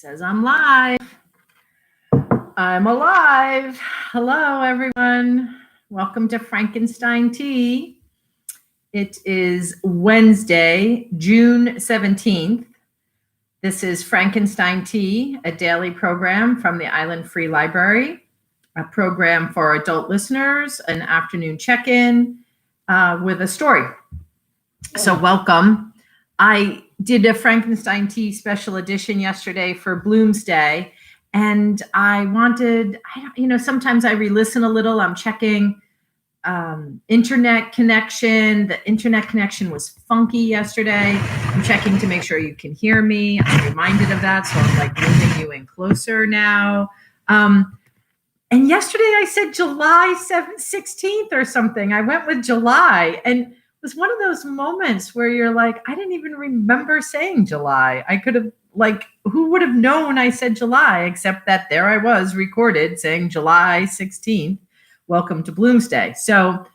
Says I'm live. I'm alive. Hello, everyone. Welcome to Frankenstein Tea. It is Wednesday, June 17th. This is Frankenstein Tea, a daily program from the Island Free Library, a program for adult listeners, an afternoon check-in with a story. So welcome. I did a Frankenstein Tea special edition yesterday for Bloomsday, and I wanted, sometimes I re-listen a little. I'm checking internet connection. The internet connection was funky yesterday. I'm checking to make sure you can hear me. I'm reminded of that, so I'm like moving you in closer now. And yesterday I said July 16th or something. I went with July, and it was one of those moments where you're like, I didn't even remember saying July. I could have, who would have known I said July, except that there I was recorded saying July 16th. Welcome to Bloomsday. So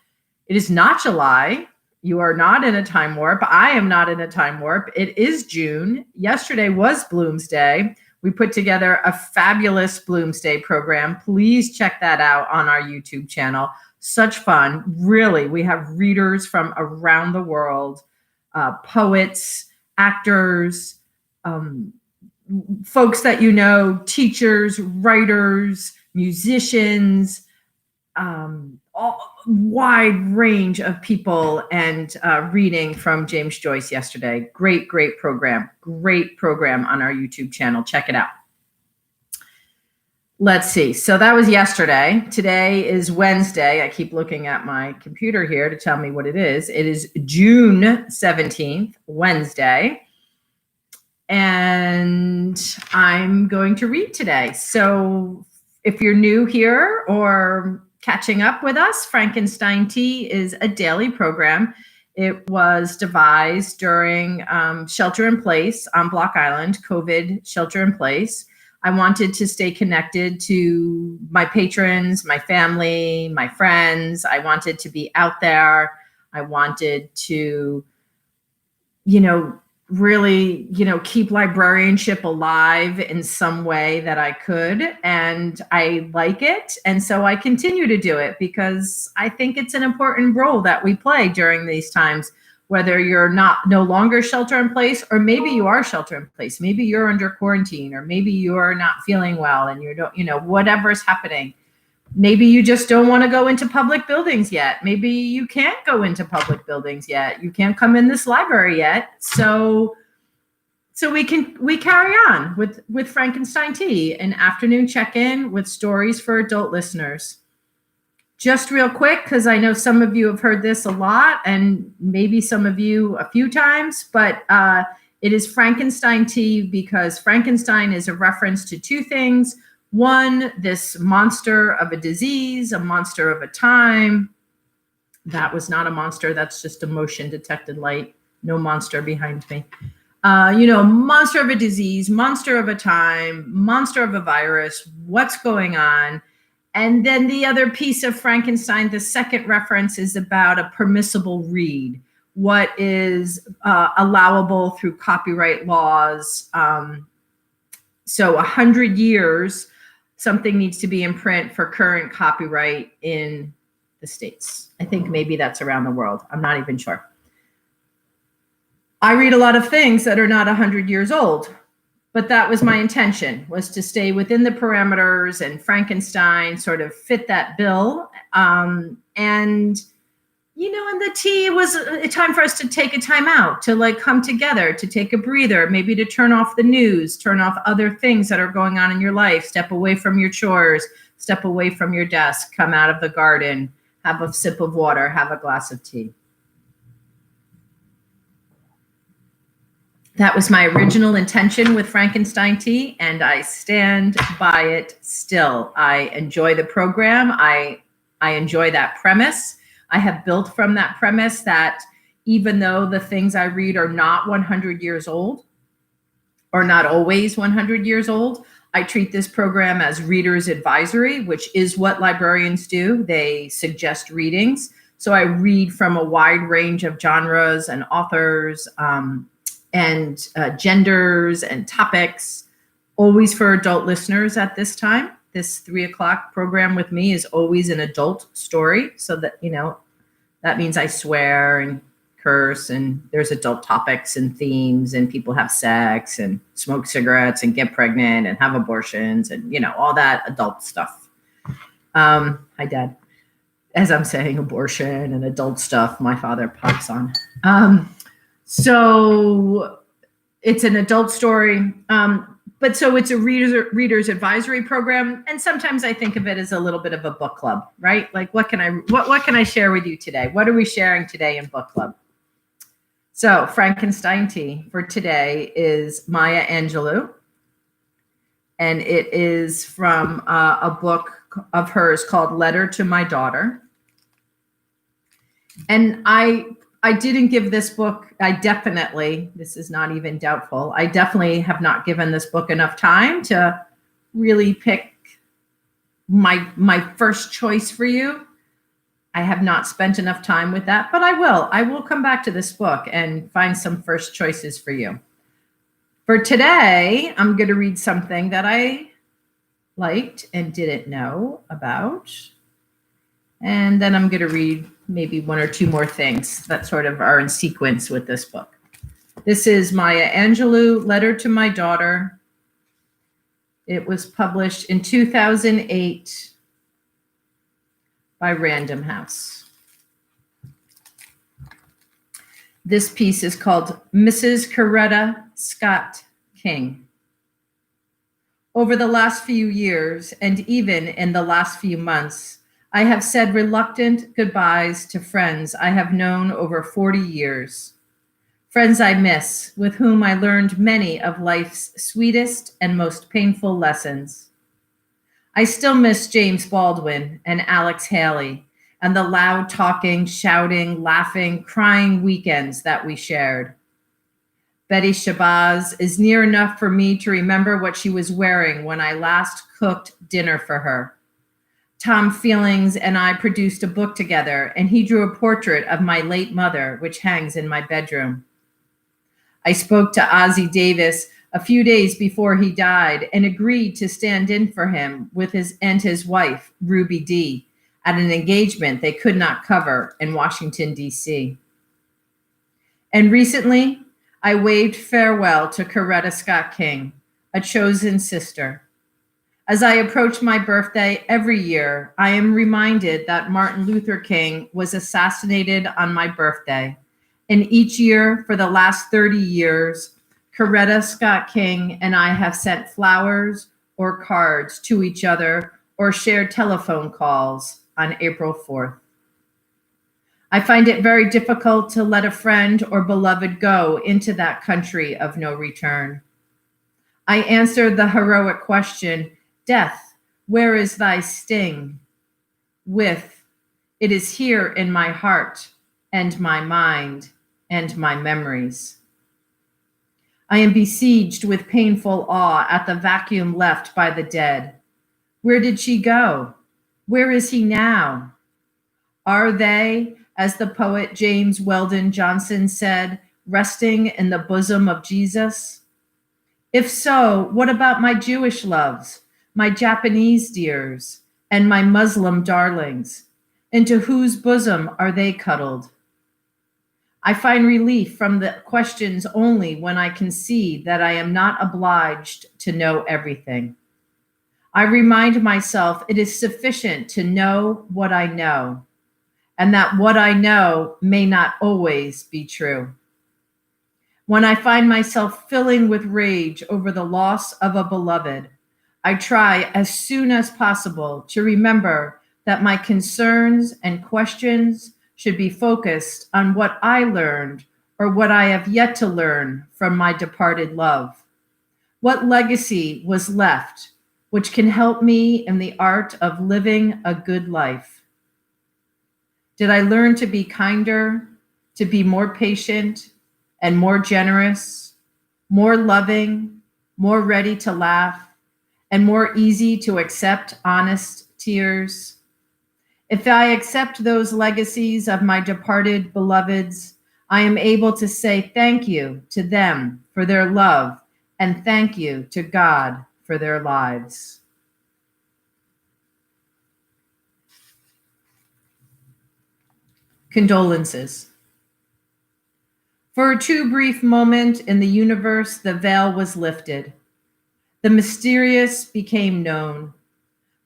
it is not July. You are not in a time warp. I am not in a time warp. It is June. Yesterday was Bloomsday. We put together a fabulous Bloomsday program. Please check that out on our YouTube channel. Such fun. Really, we have readers from around the world, poets, actors, folks that you know, teachers, writers, musicians, wide range of people, and reading from James Joyce yesterday. Great program. Great program on our YouTube channel. Check it out. Let's see. So that was yesterday. Today is Wednesday. I keep looking at my computer here to tell me what it is. It is June 17th, Wednesday. And I'm going to read today. So if you're new here or catching up with us, Frankenstein Tea is a daily program. It was devised during shelter in place on Block Island, COVID shelter in place. I wanted to stay connected to my patrons, my family, my friends. I wanted to be out there. I wanted to, really, keep librarianship alive in some way that I could. And I like it. And so I continue to do it because I think it's an important role that we play during these times, whether you're no longer shelter in place, or maybe you are shelter in place. Maybe you're under quarantine, or maybe you are not feeling well and you don't, whatever's happening. Maybe you just don't want to go into public buildings yet. Maybe you can't go into public buildings yet. You can't come in this library yet. So we carry on with Frankenstein Tea, an afternoon check-in with stories for adult listeners. Just real quick, because I know some of you have heard this a lot, and maybe some of you a few times, but it is Frankenstein Tea because Frankenstein is a reference to two things. One, this monster of a disease, a monster of a time. That was not a monster. That's just a motion detected light. No monster behind me. Monster of a disease, monster of a time, monster of a virus. What's going on? And then the other piece of Frankenstein, the second reference, is about a permissible read. What is allowable through copyright laws? So 100 years, something needs to be in print for current copyright in the States. I think maybe that's around the world. I'm not even sure. I read a lot of things that are not 100 years old. But that was my intention, was to stay within the parameters, and Frankenstein sort of fit that bill. And the tea was a time for us to take a time out, to come together, to take a breather, maybe to turn off the news, turn off other things that are going on in your life, step away from your chores, step away from your desk, come out of the garden, have a sip of water, have a glass of tea. That was my original intention with Frankenstein Tea, and I stand by it still. I enjoy the program. I enjoy that premise. I have built from that premise that even though the things I read are not 100 years old, or not always 100 years old, I treat this program as reader's advisory, which is what librarians do. They suggest readings. So I read from a wide range of genres and authors, and genders and topics, always for adult listeners at this time. This 3 o'clock program with me is always an adult story. So that, that means I swear and curse, and there's adult topics and themes, and people have sex and smoke cigarettes and get pregnant and have abortions and, all that adult stuff. Hi, Dad. As I'm saying abortion and adult stuff, my father pops on. So it's an adult story. But so it's a reader's advisory program. And sometimes I think of it as a little bit of a book club, right? Like, what can I share with you today? What are we sharing today in book club? So Frankenstein Tea for today is Maya Angelou. And it is from a book of hers called Letter to My Daughter. And I didn't give this book, this is not even doubtful, I definitely have not given this book enough time to really pick my first choice for you. I have not spent enough time with that, but I will come back to this book and find some first choices for you. For today, I'm going to read something that I liked and didn't know about. And then I'm going to read maybe one or two more things that sort of are in sequence with this book. This is Maya Angelou, Letter to My Daughter. It was published in 2008 by Random House. This piece is called Mrs. Coretta Scott King. Over the last few years, and even in the last few months, I have said reluctant goodbyes to friends I have known over 40 years. Friends I miss, with whom I learned many of life's sweetest and most painful lessons. I still miss James Baldwin and Alex Haley and the loud talking, shouting, laughing, crying weekends that we shared. Betty Shabazz is near enough for me to remember what she was wearing when I last cooked dinner for her. Tom Feelings and I produced a book together, and he drew a portrait of my late mother, which hangs in my bedroom. I spoke to Ozzie Davis a few days before he died and agreed to stand in for him with his wife, Ruby Dee, at an engagement they could not cover in Washington, D.C. And recently, I waved farewell to Coretta Scott King, a chosen sister. As I approach my birthday every year, I am reminded that Martin Luther King was assassinated on my birthday. And each year for the last 30 years, Coretta Scott King and I have sent flowers or cards to each other or shared telephone calls on April 4th. I find it very difficult to let a friend or beloved go into that country of no return. I answered the heroic question, "Death, where is thy sting?" with, "It is here in my heart and my mind and my memories." I am besieged with painful awe at the vacuum left by the dead. Where did she go? Where is he now? Are they, as the poet James Weldon Johnson said, resting in the bosom of Jesus? If so, what about my Jewish loves, my Japanese dears, and my Muslim darlings? Into whose bosom are they cuddled? I find relief from the questions only when I can see that I am not obliged to know everything. I remind myself it is sufficient to know what I know, and that what I know may not always be true. When I find myself filling with rage over the loss of a beloved, I try as soon as possible to remember that my concerns and questions should be focused on what I learned or what I have yet to learn from my departed love. What legacy was left which can help me in the art of living a good life? Did I learn to be kinder, to be more patient and more generous, more loving, more ready to laugh, and more easy to accept honest tears? If I accept those legacies of my departed beloveds, I am able to say thank you to them for their love and thank you to God for their lives. Condolences. For a too brief moment in the universe, the veil was lifted. The mysterious became known.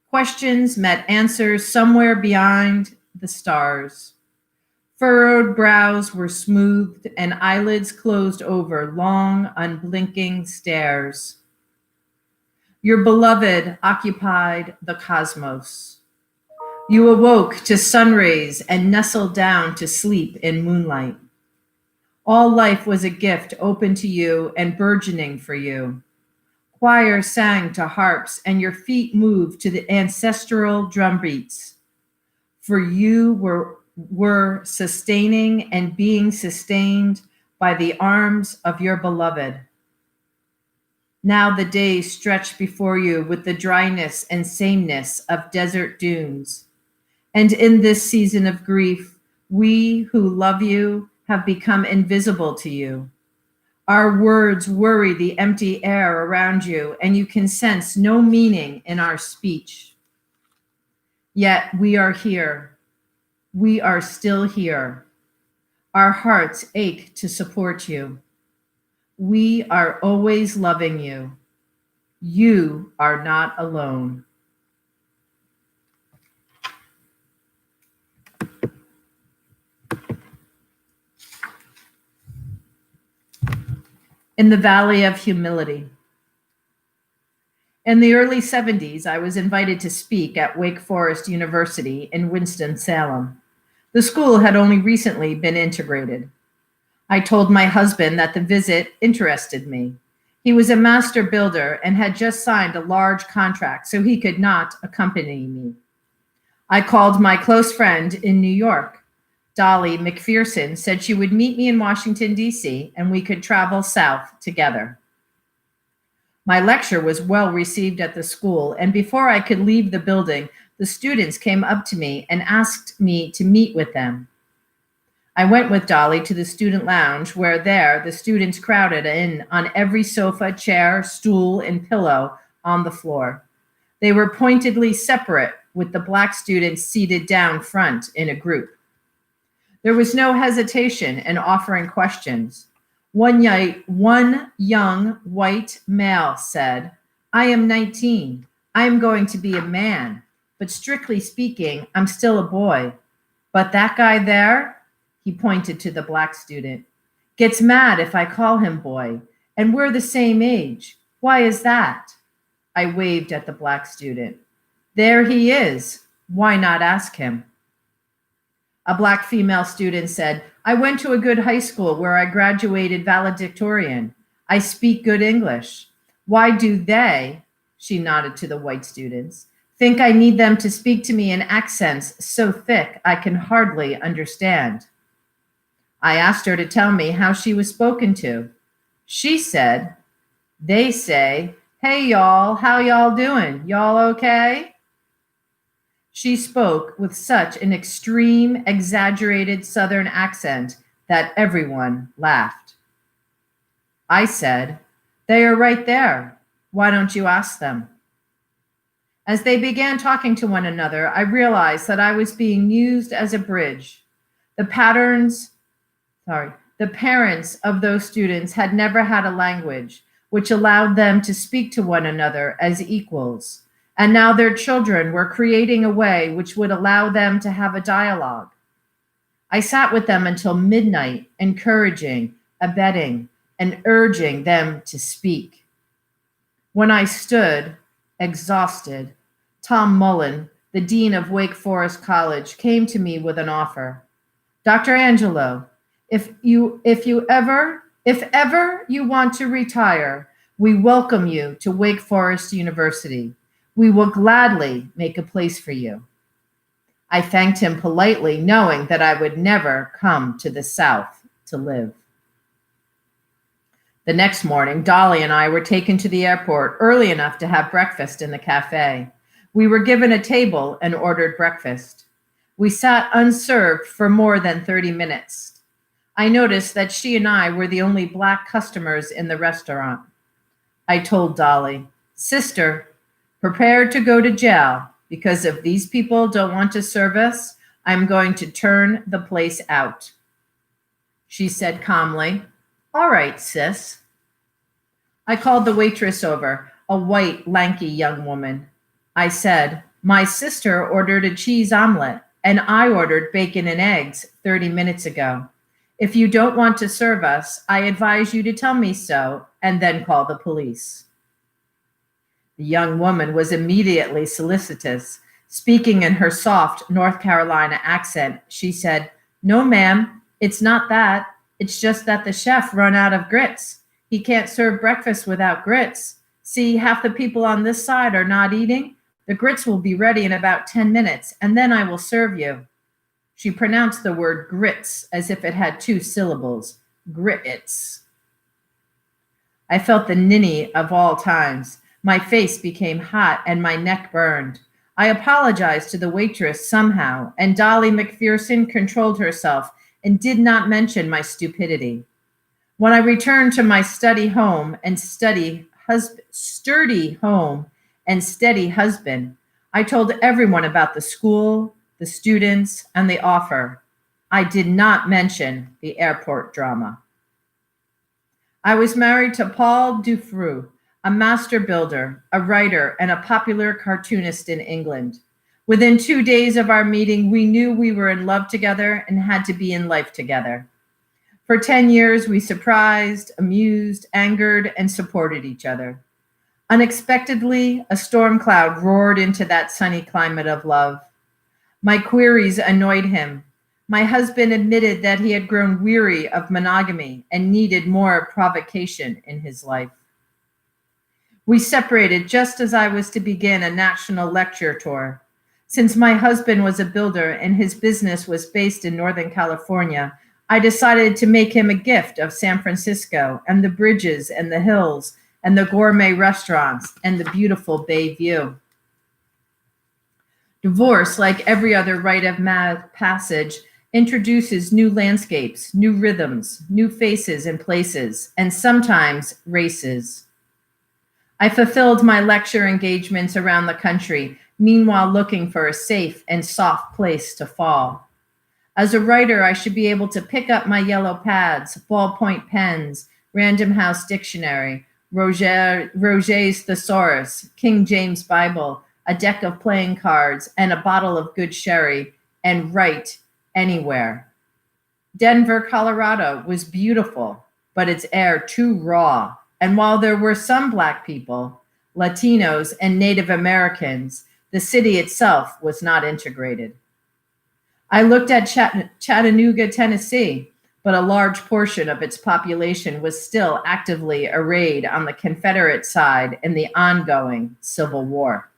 Questions met answers somewhere behind the stars. Furrowed brows were smoothed and eyelids closed over long, unblinking stares. Your beloved occupied the cosmos. You awoke to sun rays and nestled down to sleep in moonlight. All life was a gift open to you and burgeoning for you. Choirs sang to harps, and your feet moved to the ancestral drum beats. For you were sustaining and being sustained by the arms of your beloved. Now the days stretch before you with the dryness and sameness of desert dunes. And in this season of grief, we who love you have become invisible to you. Our words worry the empty air around you, and you can sense no meaning in our speech. Yet we are here. We are still here. Our hearts ache to support you. We are always loving you. You are not alone. In the Valley of Humility. In the early 70s, I was invited to speak at Wake Forest University in Winston-Salem. The school had only recently been integrated. I told my husband that the visit interested me. He was a master builder and had just signed a large contract, so he could not accompany me. I called my close friend in New York. Dolly McPherson said she would meet me in Washington, D.C., and we could travel south together. My lecture was well received at the school, and before I could leave the building, the students came up to me and asked me to meet with them. I went with Dolly to the student lounge, where there the students crowded in on every sofa, chair, stool, and pillow on the floor. They were pointedly separate, with the Black students seated down front in a group. There was no hesitation in offering questions. One young white male said, "I am 19. I am going to be a man, but strictly speaking, I'm still a boy. But that guy there," he pointed to the Black student, "gets mad if I call him boy, and we're the same age. Why is that?" I waved at the Black student. "There he is. Why not ask him?" A Black female student said, "I went to a good high school where I graduated valedictorian. I speak good English. Why do they," she nodded to the white students, "think I need them to speak to me in accents so thick I can hardly understand?" I asked her to tell me how she was spoken to. She said, "They say, 'Hey y'all, how y'all doing? Y'all okay?'" She spoke with such an extreme, exaggerated Southern accent that everyone laughed. I said, "They are right there. Why don't you ask them?" As they began talking to one another, I realized that I was being used as a bridge. The parents of those students had never had a language which allowed them to speak to one another as equals. And now their children were creating a way which would allow them to have a dialogue. I sat with them until midnight, encouraging, abetting, and urging them to speak. When I stood, exhausted, Tom Mullen, the dean of Wake Forest College, came to me with an offer. "Dr. Angelo, if ever you want to retire, we welcome you to Wake Forest University. We will gladly make a place for you." I thanked him politely, knowing that I would never come to the South to live. The next morning, Dolly and I were taken to the airport early enough to have breakfast in the cafe. We were given a table and ordered breakfast. We sat unserved for more than 30 minutes. I noticed that she and I were the only Black customers in the restaurant. I told Dolly, "Sister, prepare to go to jail because if these people don't want to serve us, I'm going to turn the place out." She said calmly, "All right, sis." I called the waitress over, a white, lanky young woman. I said, "My sister ordered a cheese omelet, and I ordered bacon and eggs 30 minutes ago. If you don't want to serve us, I advise you to tell me so and then call the police." The young woman was immediately solicitous. Speaking in her soft North Carolina accent, she said, "No, ma'am, it's not that. It's just that the chef run out of grits. He can't serve breakfast without grits. See, half the people on this side are not eating. The grits will be ready in about 10 minutes, and then I will serve you." She pronounced the word grits as if it had 2 syllables. Grits. I felt the ninny of all times. My face became hot and my neck burned. I apologized to the waitress somehow, and Dolly McPherson controlled herself and did not mention my stupidity. When I returned to my sturdy home and steady husband, I told everyone about the school, the students, and the offer. I did not mention the airport drama. I was married to Paul Dufresne, a master builder, a writer, and a popular cartoonist in England. Within 2 days of our meeting, we knew we were in love together and had to be in life together. For 10 years, we surprised, amused, angered, and supported each other. Unexpectedly, a storm cloud roared into that sunny climate of love. My queries annoyed him. My husband admitted that he had grown weary of monogamy and needed more provocation in his life. We separated just as I was to begin a national lecture tour. Since my husband was a builder and his business was based in Northern California, I decided to make him a gift of San Francisco and the bridges and the hills and the gourmet restaurants and the beautiful Bay View. Divorce, like every other rite of passage, introduces new landscapes, new rhythms, new faces and places, and sometimes races. I fulfilled my lecture engagements around the country, meanwhile looking for a safe and soft place to fall. As a writer, I should be able to pick up my yellow pads, ballpoint pens, Random House Dictionary, Roget's Thesaurus, King James Bible, a deck of playing cards, and a bottle of good sherry, and write anywhere. Denver, Colorado was beautiful, but its air too raw. And while there were some Black people, Latinos, and Native Americans, the city itself was not integrated. I looked at Chattanooga, Tennessee, but a large portion of its population was still actively arrayed on the Confederate side in the ongoing Civil War.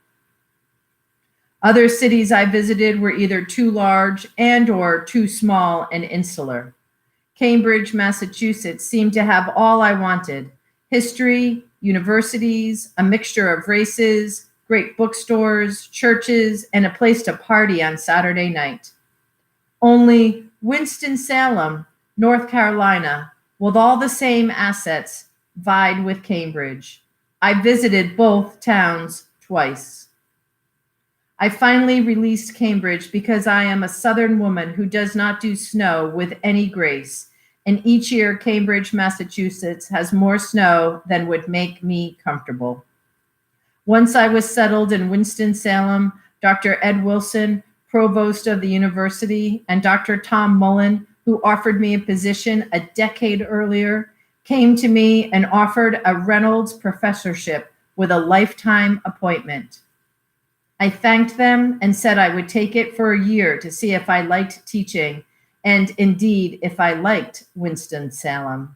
Other cities I visited were either too large and/or too small and insular. Cambridge, Massachusetts seemed to have all I wanted: history, universities, a mixture of races, great bookstores, churches, and a place to party on Saturday night. Only Winston-Salem, North Carolina, with all the same assets, vied with Cambridge. I visited both towns twice. I finally released Cambridge because I am a Southern woman who does not do snow with any grace, and each year Cambridge, Massachusetts has more snow than would make me comfortable. Once I was settled in Winston-Salem, Dr. Ed Wilson, provost of the university, and Dr. Tom Mullen, who offered me a position a decade earlier, came to me and offered a Reynolds professorship with a lifetime appointment. I thanked them and said I would take it for a year to see if I liked teaching, and indeed, if I liked Winston-Salem.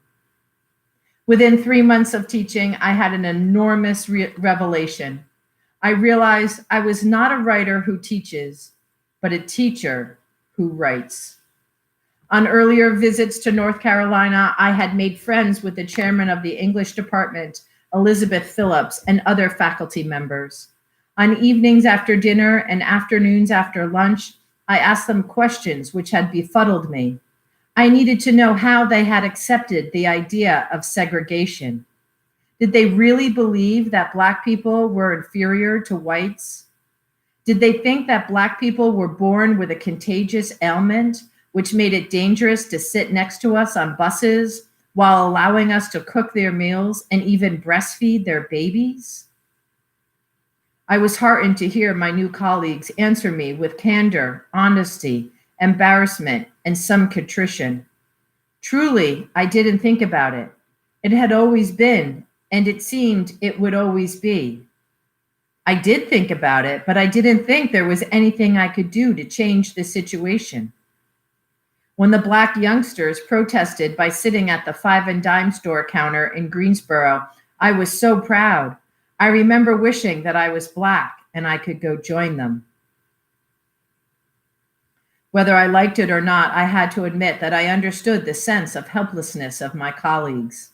Within 3 months of teaching, I had an enormous revelation. I realized I was not a writer who teaches, but a teacher who writes. On earlier visits to North Carolina, I had made friends with the chairman of the English department, Elizabeth Phillips, and other faculty members. On evenings after dinner and afternoons after lunch, I asked them questions which had befuddled me. I needed to know how they had accepted the idea of segregation. Did they really believe that Black people were inferior to whites? Did they think that Black people were born with a contagious ailment which made it dangerous to sit next to us on buses while allowing us to cook their meals and even breastfeed their babies? I was heartened to hear my new colleagues answer me with candor, honesty, embarrassment, and some contrition. Truly, I didn't think about it. It had always been, and it seemed it would always be. I did think about it, but I didn't think there was anything I could do to change the situation. When the Black youngsters protested by sitting at the five and dime store counter in Greensboro, I was so proud. I remember wishing that I was Black and I could go join them. Whether I liked it or not, I had to admit that I understood the sense of helplessness of my colleagues.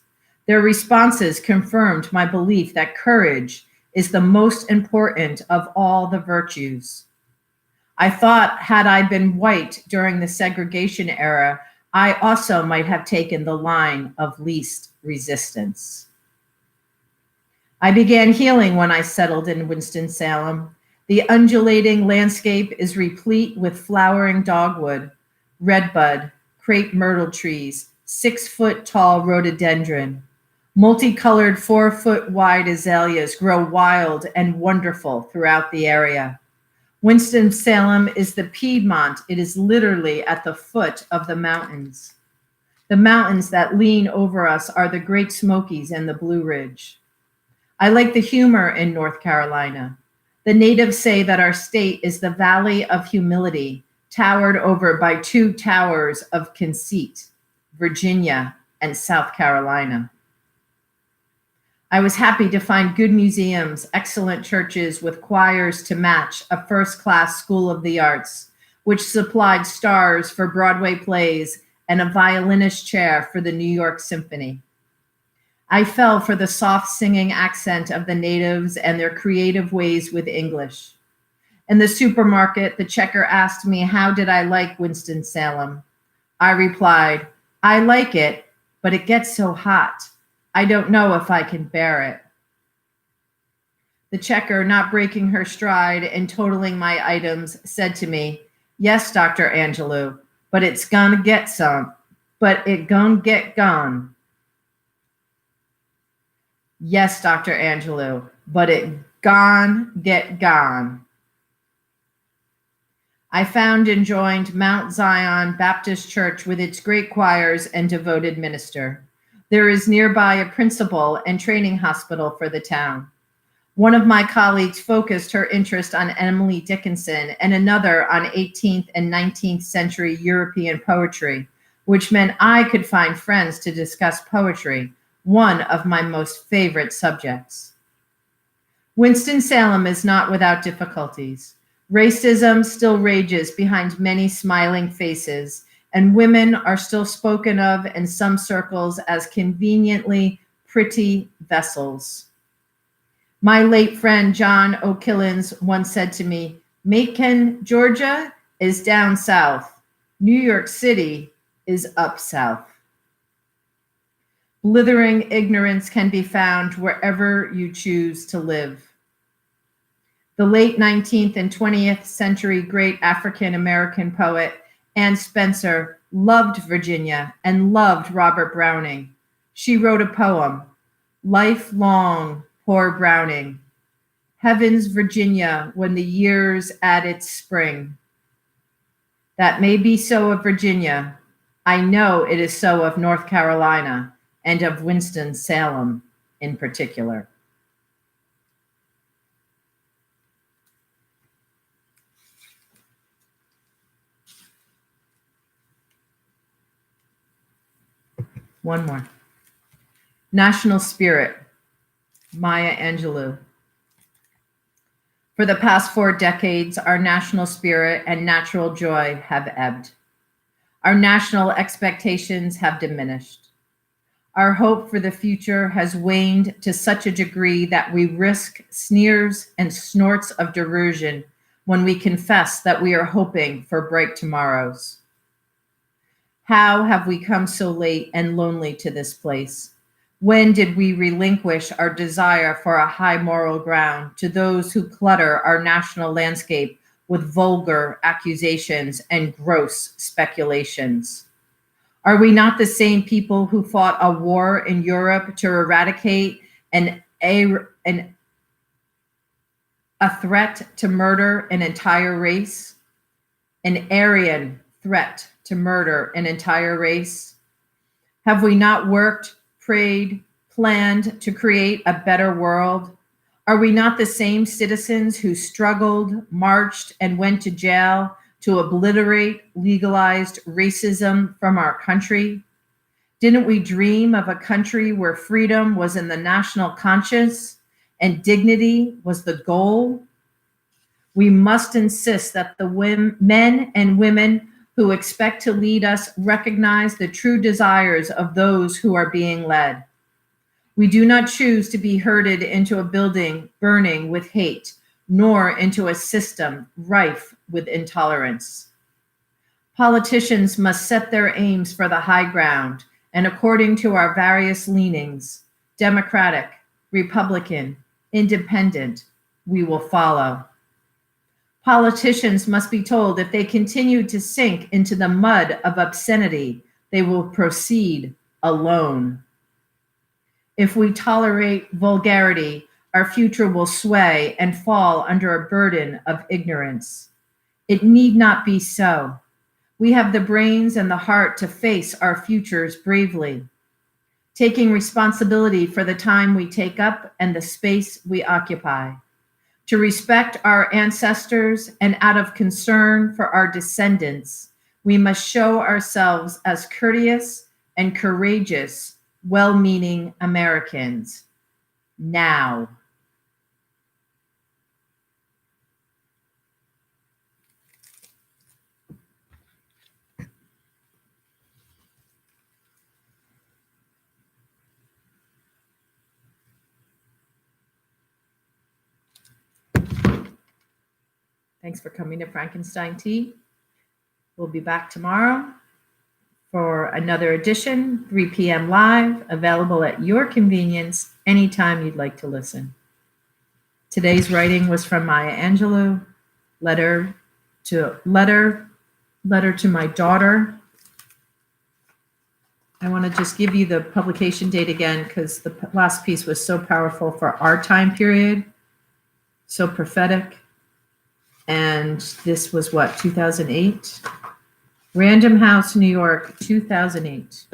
Their responses confirmed my belief that courage is the most important of all the virtues. I thought, had I been white during the segregation era, I also might have taken the line of least resistance. I began healing when I settled in Winston-Salem. The undulating landscape is replete with flowering dogwood, redbud, crepe myrtle trees, 6-foot-tall rhododendron. Multicolored 4-foot-wide azaleas grow wild and wonderful throughout the area. Winston-Salem is the Piedmont. It is literally at the foot of the mountains. The mountains that lean over us are the Great Smokies and the Blue Ridge. I like the humor in North Carolina. The natives say that our state is the Valley of Humility, towered over by two towers of conceit, Virginia and South Carolina. I was happy to find good museums, excellent churches with choirs to match a first-class school of the arts, which supplied stars for Broadway plays and a violinist chair for the New York Symphony. I fell for the soft singing accent of the natives and their creative ways with English. In the supermarket, the checker asked me, how did I like Winston-Salem? I replied, I like it, but it gets so hot. I don't know if I can bear it. The checker, not breaking her stride and totaling my items, said to me, yes, Dr. Angelou, but it's gonna get some, but it gonna get gone. Yes, Dr. Angelou, but it gone get gone. I found and joined Mount Zion Baptist Church with its great choirs and devoted minister. There is nearby a principal and training hospital for the town. One of my colleagues focused her interest on Emily Dickinson and another on 18th and 19th century European poetry, which meant I could find friends to discuss poetry, one of my most favorite subjects. Winston-Salem is not without difficulties. Racism still rages behind many smiling faces, and women are still spoken of in some circles as conveniently pretty vessels. My late friend John O'Killens once said to me, Macon, Georgia is down south. New York City is up south. Blithering ignorance can be found wherever you choose to live. The late 19th and 20th century great African-American poet Anne Spencer loved Virginia and loved Robert Browning. She wrote a poem, Life Long, Poor Browning. Heaven's Virginia when the year's at its spring. That may be so of Virginia. I know it is so of North Carolina and of Winston-Salem in particular. One more. National spirit, Maya Angelou. For the past 4 decades, our national spirit and natural joy have ebbed. Our national expectations have diminished. Our hope for the future has waned to such a degree that we risk sneers and snorts of derision when we confess that we are hoping for bright tomorrows. How have we come so late and lonely to this place? When did we relinquish our desire for a high moral ground to those who clutter our national landscape with vulgar accusations and gross speculations? Are we not the same people who fought a war in Europe to eradicate a threat to murder an entire race? An Aryan threat to murder an entire race? Have we not worked, prayed, planned to create a better world? Are we not the same citizens who struggled, marched, and went to jail to obliterate legalized racism from our country? Didn't we dream of a country where freedom was in the national conscience and dignity was the goal? We must insist that the men and women who expect to lead us recognize the true desires of those who are being led. We do not choose to be herded into a building burning with hate, nor into a system rife with intolerance. Politicians must set their aims for the high ground, and according to our various leanings, Democratic, Republican, Independent, we will follow. Politicians must be told if they continue to sink into the mud of obscenity, they will proceed alone. If we tolerate vulgarity, our future will sway and fall under a burden of ignorance. It need not be so. We have the brains and the heart to face our futures bravely, taking responsibility for the time we take up and the space we occupy. To respect our ancestors and out of concern for our descendants, we must show ourselves as courteous and courageous, well-meaning Americans. Now. Thanks for coming to Frankenstein Tea. We'll be back tomorrow for another edition, 3 p.m. live, available at your convenience anytime you'd like to listen. Today's writing was from Maya Angelou, letter to my daughter. I want to just give you the publication date again because the last piece was so powerful for our time period, so prophetic. And this was what, 2008? Random House, New York, 2008.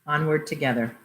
Onward together.